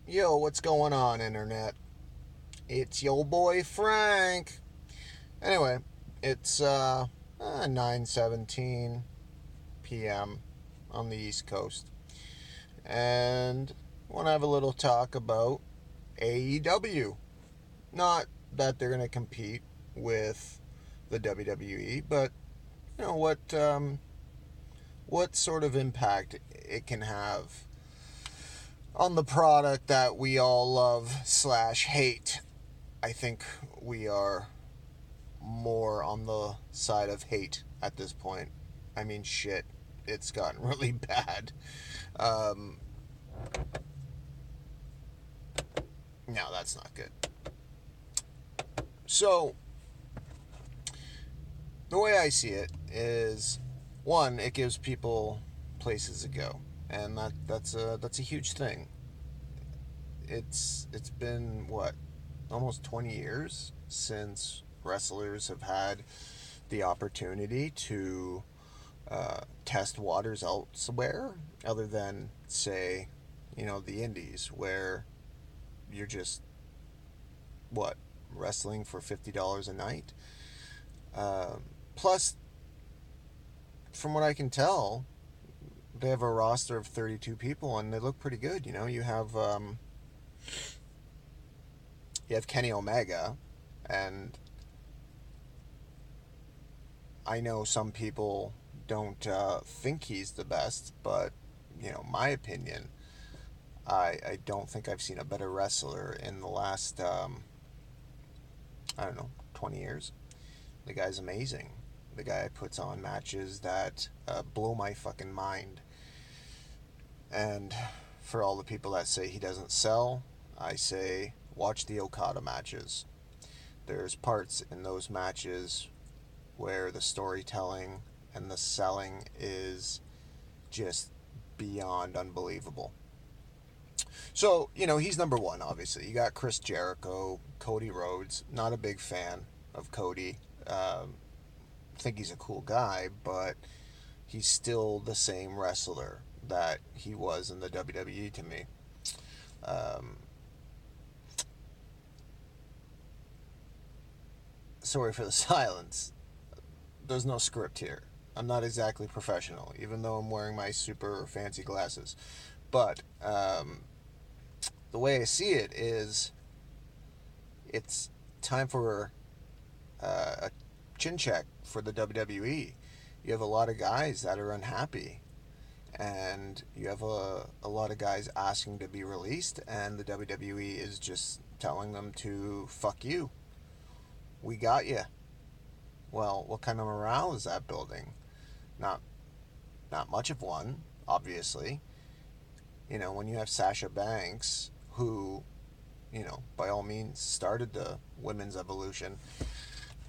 Yo, what's going on, Internet? It's your boy Frank. Anyway, it's 9:17 p.m. on the East Coast, and I want to have a little talk about AEW. Not that they're going to compete with the WWE, but what sort of impact it can have on the product that we all love slash hate. I think we are more on the side of hate at this point. I mean, shit, it's gotten really bad. Um, no, that's not good. So, the way I see it is, one, it gives people places to go, and that's a huge thing. It's been what, almost 20 years since wrestlers have had the opportunity to test waters elsewhere other than, say, the indies, where you're just, what, wrestling for $50 a night. Plus, from what I can tell, they have a roster of 32 people and they look pretty good. You have Kenny Omega, and I know some people don't think he's the best, but my opinion, I don't think I've seen a better wrestler in the last I don't know, 20 years. The guy's amazing. The guy puts on matches that blow my fucking mind. And for all the people that say he doesn't sell, I say watch the Okada matches. There's parts in those matches where the storytelling and the selling is just beyond unbelievable. So, he's number one, obviously. You got Chris Jericho, Cody Rhodes. Not a big fan of Cody. Think he's a cool guy, but he's still the same wrestler that he was in the WWE to me. Um, Sorry for the silence. There's no script here. I'm not exactly professional, even though I'm wearing my super fancy glasses. But the way I see it is, it's time for a chin check for the WWE. You have a lot of guys that are unhappy, and you have a lot of guys asking to be released, and the WWE is just telling them to fuck you. We got you. Well, what kind of morale is that building? Not not much of one, obviously. When you have Sasha Banks, who, by all means started the women's evolution,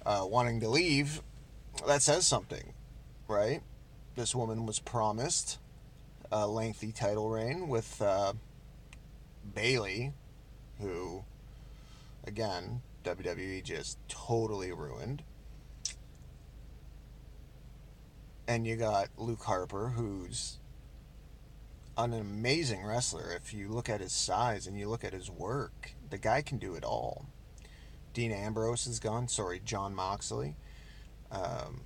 wanting to leave, that says something, right? This woman was promised a lengthy title reign with Bayley, who, again, WWE just totally ruined. And you got Luke Harper, who's an amazing wrestler. If you look at his size and you look at his work, the guy can do it all. Dean Ambrose is gone. Sorry, John Moxley. Um,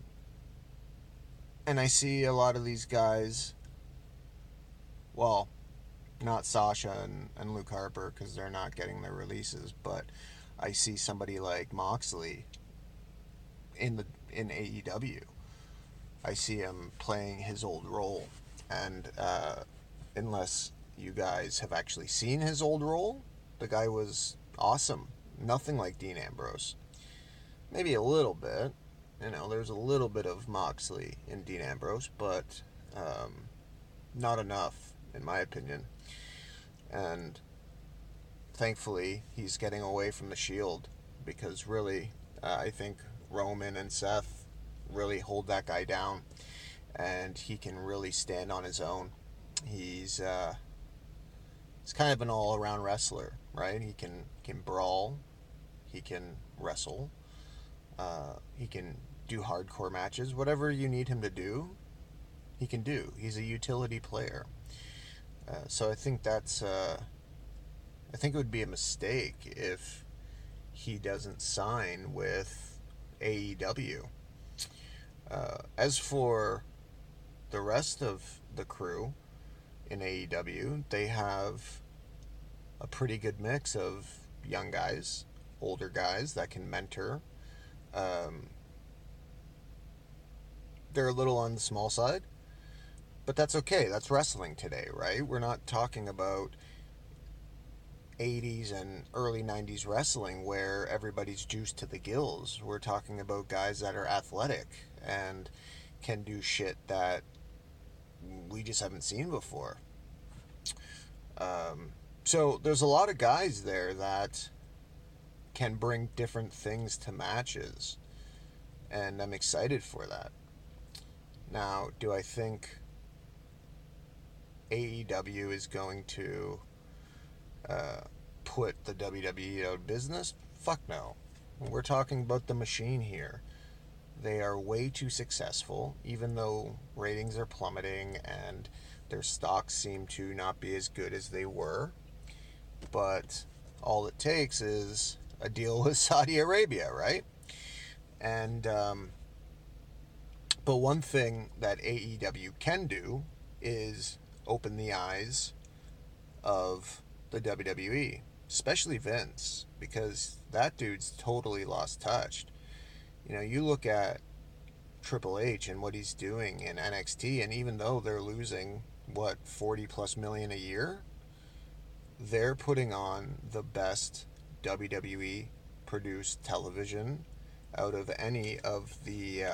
and I see a lot of these guys, well, not Sasha and Luke Harper because they're not getting their releases, but I see somebody like Moxley in AEW. I see him playing his old role, and unless you guys have actually seen his old role, the guy was awesome. Nothing like Dean Ambrose. Maybe a little bit. There's a little bit of Moxley in Dean Ambrose, but not enough, in my opinion. And thankfully, he's getting away from the Shield, because really, I think Roman and Seth really hold that guy down, and he can really stand on his own. He's kind of an all around wrestler, right? He can brawl, he can wrestle, he can do hardcore matches. Whatever you need him to do, he can do. He's a utility player. So I think I think it would be a mistake if he doesn't sign with AEW. As for the rest of the crew in AEW, they have a pretty good mix of young guys, older guys that can mentor. Um, they're a little on the small side, but that's okay. That's wrestling today, right? We're not talking about 80s and early 90s wrestling where everybody's juiced to the gills. We're talking about guys that are athletic and can do shit that we just haven't seen before. So there's a lot of guys there that can bring different things to matches, and I'm excited for that. Now, do I think AEW is going to uh, put the WWE out of business? Fuck no. We're talking about the machine here. They are way too successful, even though ratings are plummeting and their stocks seem to not be as good as they were. But all it takes is a deal with Saudi Arabia, right? And but one thing that AEW can do is open the eyes of the WWE, especially Vince, because that dude's totally lost touch. You know, you look at Triple H and what he's doing in NXT, and even though they're losing, what, 40 plus million a year, they're putting on the best WWE produced television out of any of the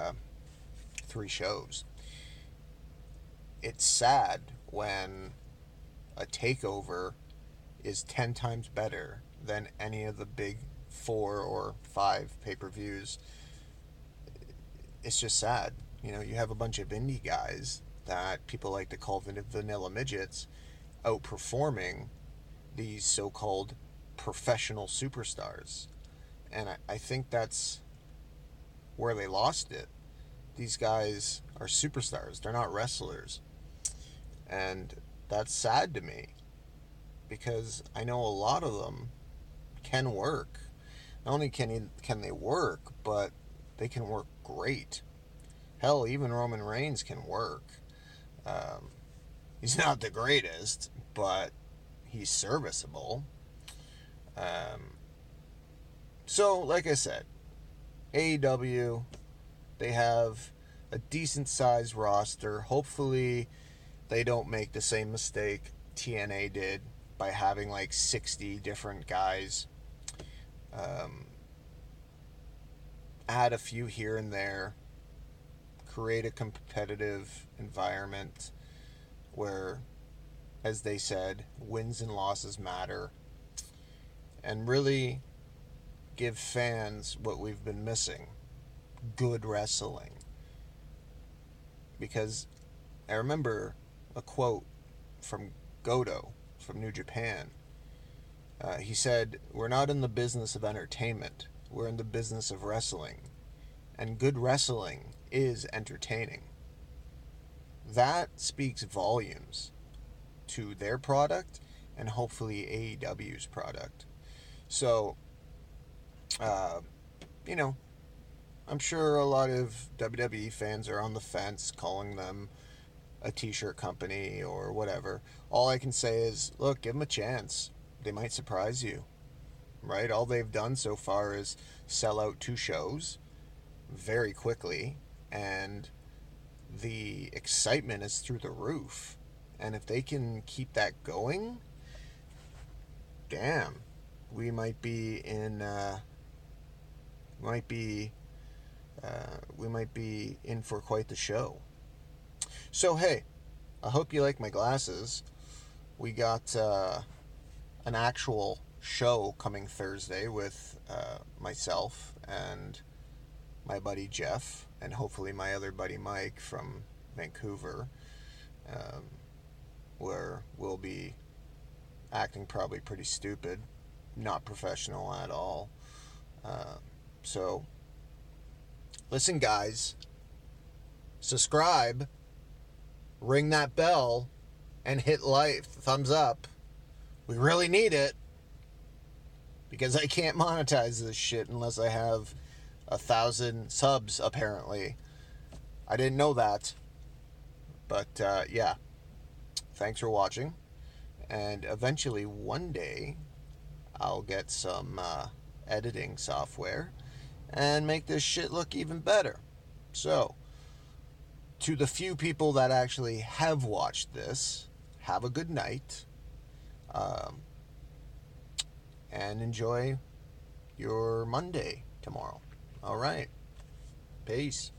three shows. It's sad when a takeover is 10 times better than any of the big 4 or 5 pay-per-views. It's just sad. You know, you have a bunch of indie guys that people like to call vanilla midgets outperforming these so-called professional superstars. And I think that's where they lost it. These guys are superstars. They're not wrestlers. And that's sad to me because I know a lot of them can work. Not only can they work, but they can work great. Hell, even Roman Reigns can work. He's not the greatest, but he's serviceable. So, like I said, AEW, they have a decent sized roster. Hopefully, they don't make the same mistake TNA did by having like 60 different guys. Add a few here and there. Create a competitive environment where, as they said, wins and losses matter. And really give fans what we've been missing: good wrestling. Because I remember a quote from Goto from New Japan. He said, "We're not in the business of entertainment. We're in the business of wrestling. And good wrestling is entertaining." That speaks volumes to their product and hopefully AEW's product. So, you know, I'm sure a lot of WWE fans are on the fence calling them a t-shirt company or whatever. All I can say is, look, give them a chance. They might surprise you, right? All they've done so far is sell out 2 shows very quickly, and the excitement is through the roof. And if they can keep that going, damn, we might be in we might be in for quite the show. So hey, I hope you like my glasses. We got an actual show coming Thursday with myself and my buddy Jeff, and hopefully my other buddy Mike from Vancouver, where we'll be acting probably pretty stupid, not professional at all. So, listen, guys, subscribe, ring that bell, and hit like, thumbs up. We really need it. because I can't monetize this shit unless I have 1,000 subs, apparently. I didn't know that. But yeah, thanks for watching. And eventually, one day, I'll get some editing software and make this shit look even better. So, to the few people that actually have watched this, have a good night. Um, and enjoy your Monday tomorrow. All right. Peace.